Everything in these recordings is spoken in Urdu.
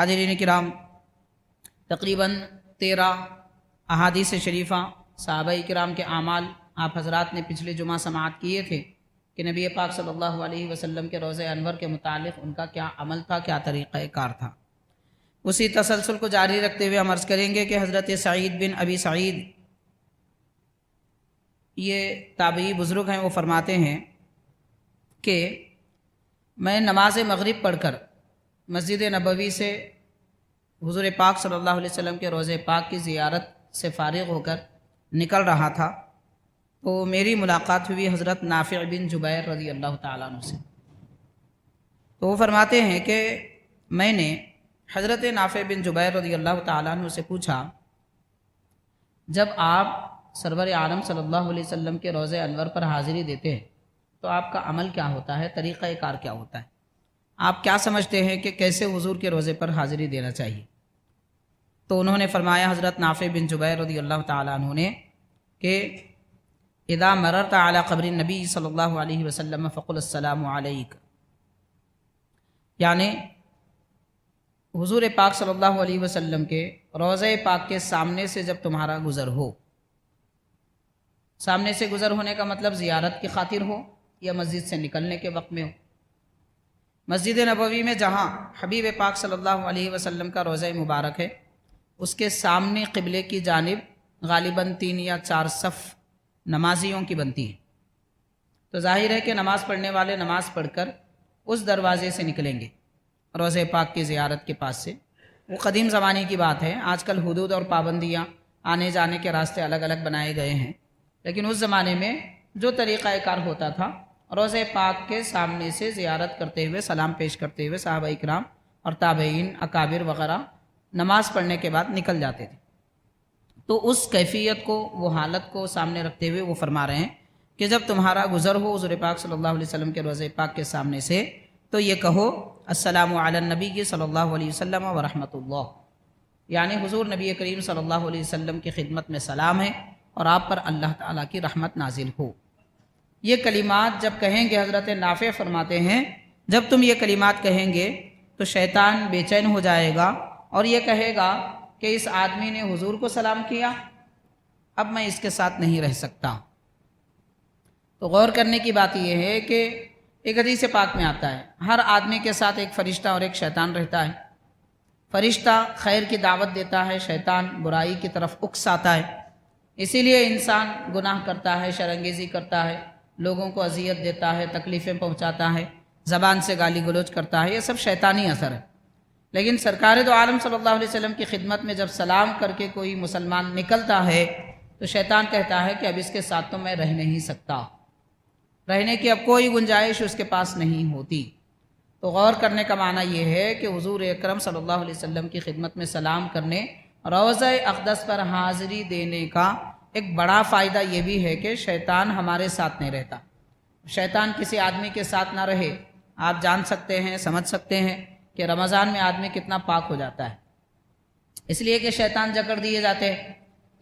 حاضرین کرام، تقریباً 13 احادیث شریفہ صحابہ کرام کے اعمال آپ حضرات نے پچھلے جمعہ سماعت کیے تھے کہ نبی پاک صلی اللہ علیہ وسلم کے روضہ انور کے متعلق ان کا کیا عمل تھا، کیا طریقہ کار تھا۔ اسی تسلسل کو جاری رکھتے ہوئے ہم عرض کریں گے کہ حضرت سعید بن ابی سعید، یہ تابعی بزرگ ہیں، وہ فرماتے ہیں کہ میں نماز مغرب پڑھ کر مسجد نبوی سے حضور پاک صلی اللہ علیہ وسلم کے روضہ پاک کی زیارت سے فارغ ہو کر نکل رہا تھا تو میری ملاقات ہوئی حضرت نافع بن جبیر رضی اللہ تعالیٰ عنہ سے۔ تو وہ فرماتے ہیں کہ میں نے حضرت نافع بن جبیر رضی اللہ تعالیٰ عنہ سے پوچھا، جب آپ سرور عالم صلی اللہ علیہ وسلم کے روضہ انور پر حاضری دیتے ہیں تو آپ کا عمل کیا ہوتا ہے، طریقہ کار کیا ہوتا ہے، آپ کیا سمجھتے ہیں کہ کیسے حضور کے روضے پر حاضری دینا چاہیے؟ تو انہوں نے فرمایا، حضرت نافع بن جبیر رضی اللہ تعالیٰ عنہ نے، کہ اذا مررت علی قبر النبی صلی اللہ علیہ وسلم فقل السلام علیک، یعنی حضور پاک صلی اللہ علیہ وسلم کے روضہ پاک کے سامنے سے جب تمہارا گزر ہو، سامنے سے گزر ہونے کا مطلب زیارت کی خاطر ہو یا مسجد سے نکلنے کے وقت میں ہو، مسجد نبوی میں جہاں حبیب پاک صلی اللہ علیہ وسلم کا روضہ مبارک ہے، اس کے سامنے قبلے کی جانب غالباً 3 یا 4 صف نمازیوں کی بنتی ہے، تو ظاہر ہے کہ نماز پڑھنے والے نماز پڑھ کر اس دروازے سے نکلیں گے روضہ پاک کی زیارت کے پاس سے۔ وہ قدیم زمانے کی بات ہے، آج کل حدود اور پابندیاں، آنے جانے کے راستے الگ الگ بنائے گئے ہیں، لیکن اس زمانے میں جو طریقہ کار ہوتا تھا، روضہ پاک کے سامنے سے زیارت کرتے ہوئے، سلام پیش کرتے ہوئے صحابہ اکرام اور تابعین، اکابر وغیرہ نماز پڑھنے کے بعد نکل جاتے تھے۔ تو اس کیفیت کو، وہ حالت کو سامنے رکھتے ہوئے وہ فرما رہے ہیں کہ جب تمہارا گزر ہو حضور پاک صلی اللہ علیہ وسلم کے روضہ پاک کے سامنے سے تو یہ کہو، السلام علی النبی صلی اللہ علیہ وسلم ورحمۃ اللہ، یعنی حضور نبی کریم صلی اللہ علیہ وسلم کی خدمت میں سلام ہے اور آپ پر اللہ تعالیٰ کی رحمت نازل ہو۔ یہ کلمات جب کہیں گے، حضرت نافع فرماتے ہیں، جب تم یہ کلمات کہیں گے تو شیطان بے چین ہو جائے گا اور یہ کہے گا کہ اس آدمی نے حضور کو سلام کیا، اب میں اس کے ساتھ نہیں رہ سکتا۔ تو غور کرنے کی بات یہ ہے کہ ایک حدیث پاک میں آتا ہے، ہر آدمی کے ساتھ ایک فرشتہ اور ایک شیطان رہتا ہے، فرشتہ خیر کی دعوت دیتا ہے، شیطان برائی کی طرف اکساتا ہے، اسی لیے انسان گناہ کرتا ہے، شرانگیزی کرتا ہے، لوگوں کو اذیت دیتا ہے، تکلیفیں پہنچاتا ہے، زبان سے گالی گلوچ کرتا ہے، یہ سب شیطانی اثر ہے۔ لیکن سرکار دو عالم صلی اللہ علیہ وسلم کی خدمت میں جب سلام کر کے کوئی مسلمان نکلتا ہے تو شیطان کہتا ہے کہ اب اس کے ساتھ تو میں رہ نہیں سکتا، رہنے کی اب کوئی گنجائش اس کے پاس نہیں ہوتی۔ تو غور کرنے کا معنی یہ ہے کہ حضور اکرم صلی اللہ علیہ وسلم کی خدمت میں سلام کرنے، روضہ اقدس پر حاضری دینے کا ایک بڑا فائدہ یہ بھی ہے کہ شیطان ہمارے ساتھ نہیں رہتا۔ شیطان کسی آدمی کے ساتھ نہ رہے، آپ جان سکتے ہیں، سمجھ سکتے ہیں کہ رمضان میں آدمی کتنا پاک ہو جاتا ہے، اس لیے کہ شیطان جکڑ دیے جاتے ہیں۔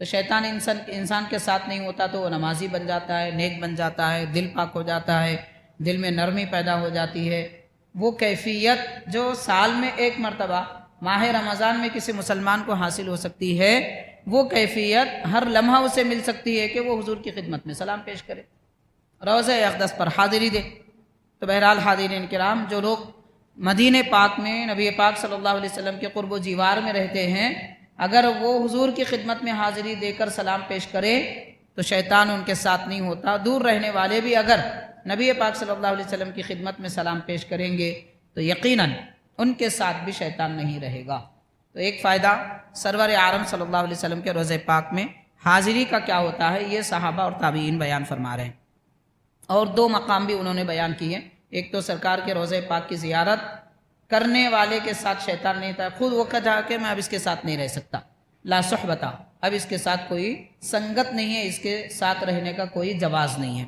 تو شیطان انسان کے ساتھ نہیں ہوتا تو وہ نمازی بن جاتا ہے، نیک بن جاتا ہے، دل پاک ہو جاتا ہے، دل میں نرمی پیدا ہو جاتی ہے۔ وہ کیفیت جو سال میں ایک مرتبہ ماہ رمضان میں کسی مسلمان کو حاصل ہو سکتی ہے، وہ کیفیت ہر لمحہ اسے مل سکتی ہے کہ وہ حضور کی خدمت میں سلام پیش کرے، روضہ اقدس پر حاضری دے۔ تو بہرحال حاضرین کرام، جو لوگ مدینہ پاک میں نبی پاک صلی اللہ علیہ وسلم کے قرب و جیوار میں رہتے ہیں، اگر وہ حضور کی خدمت میں حاضری دے کر سلام پیش کرے تو شیطان ان کے ساتھ نہیں ہوتا۔ دور رہنے والے بھی اگر نبی پاک صلی اللہ علیہ وسلم کی خدمت میں سلام پیش کریں گے تو یقیناً ان کے ساتھ بھی شیطان نہیں رہے گا۔ تو ایک فائدہ سرور عالم صلی اللہ علیہ وسلم کے روضہ پاک میں حاضری کا کیا ہوتا ہے، یہ صحابہ اور تابعین بیان فرما رہے ہیں۔ اور 2 مقام بھی انہوں نے بیان کیے، ایک تو سرکار کے روضہ پاک کی زیارت کرنے والے کے ساتھ شیطان نہیں تھا، خود وہ کہا کہ میں اب اس کے ساتھ نہیں رہ سکتا، لا صحبتا، اب اس کے ساتھ کوئی سنگت نہیں ہے، اس کے ساتھ رہنے کا کوئی جواز نہیں ہے۔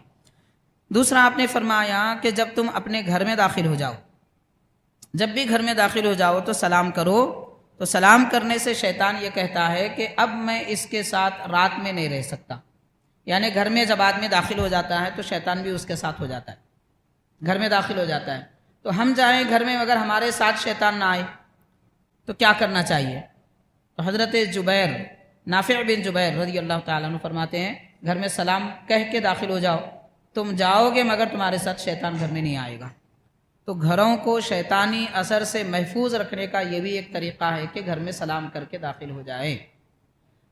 دوسرا آپ نے فرمایا کہ جب تم اپنے گھر میں داخل ہو جاؤ، جب بھی گھر میں داخل ہو جاؤ تو سلام کرو، تو سلام کرنے سے شیطان یہ کہتا ہے کہ اب میں اس کے ساتھ رات میں نہیں رہ سکتا، یعنی گھر میں جب آدمی داخل ہو جاتا ہے تو شیطان بھی اس کے ساتھ ہو جاتا ہے، گھر میں داخل ہو جاتا ہے۔ تو ہم جائیں گھر میں مگر ہمارے ساتھ شیطان نہ آئے، تو کیا کرنا چاہیے؟ تو حضرت جبیر نافع بن جبیر رضی اللہ تعالیٰ عنہ فرماتے ہیں گھر میں سلام کہہ کے داخل ہو جاؤ، تم جاؤ گے مگر تمہارے ساتھ شیطان گھر میں نہیں آئے گا۔ تو گھروں کو شیطانی اثر سے محفوظ رکھنے کا یہ بھی ایک طریقہ ہے کہ گھر میں سلام کر کے داخل ہو جائے۔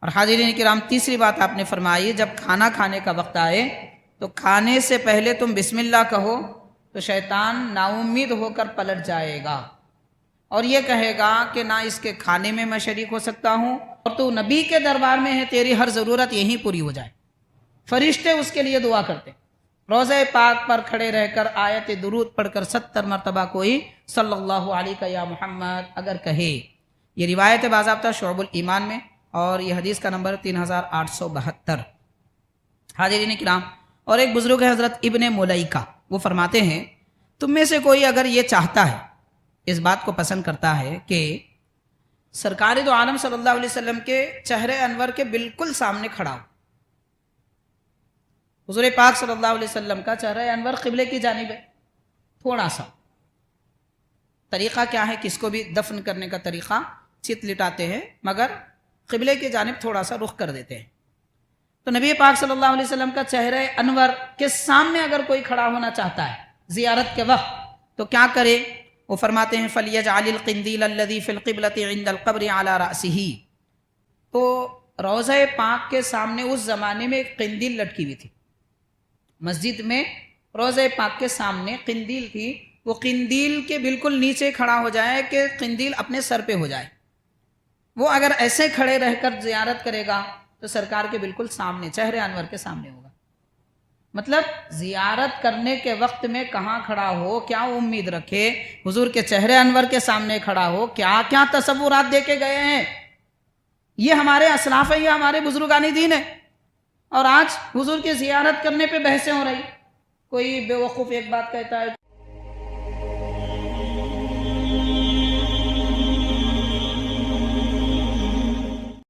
اور حاضرین کرام، تیسری بات آپ نے فرمائی جب کھانا کھانے کا وقت آئے تو کھانے سے پہلے تم بسم اللہ کہو تو شیطان نا امید ہو کر پلٹ جائے گا اور یہ کہے گا کہ نہ اس کے کھانے میں شریک ہو سکتا ہوں اور تو نبی کے دربار میں ہے، تیری ہر ضرورت یہیں پوری ہو جائے۔ فرشتے اس کے لیے دعا کرتے، روضہ پاک پر کھڑے رہ کر آیت درود پڑھ کر 70 مرتبہ کوئی صلی اللہ علیہ یا محمد اگر کہے۔ یہ روایت باضابطہ شعب الایمان میں اور یہ حدیث کا نمبر 3872۔ حاضرین کرام، اور ایک بزرگ ہے حضرت ابن ملیکہ، وہ فرماتے ہیں تم میں سے کوئی اگر یہ چاہتا ہے، اس بات کو پسند کرتا ہے کہ سرکار دو عالم صلی اللہ علیہ وسلم کے چہرے انور کے بالکل سامنے کھڑا ہو۔ حضور پاک صلی اللہ علیہ وسلم کا چہرہ انور قبلے کی جانب ہے، تھوڑا سا طریقہ کیا ہے، کس کو بھی دفن کرنے کا طریقہ چت لٹاتے ہیں مگر قبلے کی جانب تھوڑا سا رخ کر دیتے ہیں۔ تو نبی پاک صلی اللہ علیہ وسلم کا چہرہ انور کے سامنے اگر کوئی کھڑا ہونا چاہتا ہے زیارت کے وقت تو کیا کرے؟ وہ فرماتے ہیں فَلْيَجْعَلِ الْقِنْدِيلَ الَّذِي فِي الْقِبْلَةِ عِنْدَ الْقَبْرِ عَلَى رَأْسِهِ۔ تو روضہ پاک کے سامنے اس زمانے میں ایک قندیل لٹکی ہوئی تھی، مسجد میں روضہ پاک کے سامنے قندیل تھی، وہ قندیل کے بالکل نیچے کھڑا ہو جائے کہ قندیل اپنے سر پہ ہو جائے۔ وہ اگر ایسے کھڑے رہ کر زیارت کرے گا تو سرکار کے بالکل سامنے، چہرے انور کے سامنے ہوگا۔ مطلب زیارت کرنے کے وقت میں کہاں کھڑا ہو، کیا امید رکھے، حضور کے چہرے انور کے سامنے کھڑا ہو، کیا کیا تصورات دے کے گئے ہیں۔ یہ ہمارے اسلاف ہیں، یہ ہمارے بزرگان دین ہیں، اور آج حضور کی زیارت کرنے پہ بحثیں ہو رہی۔ کوئی بے وقوف ایک بات کہتا ہے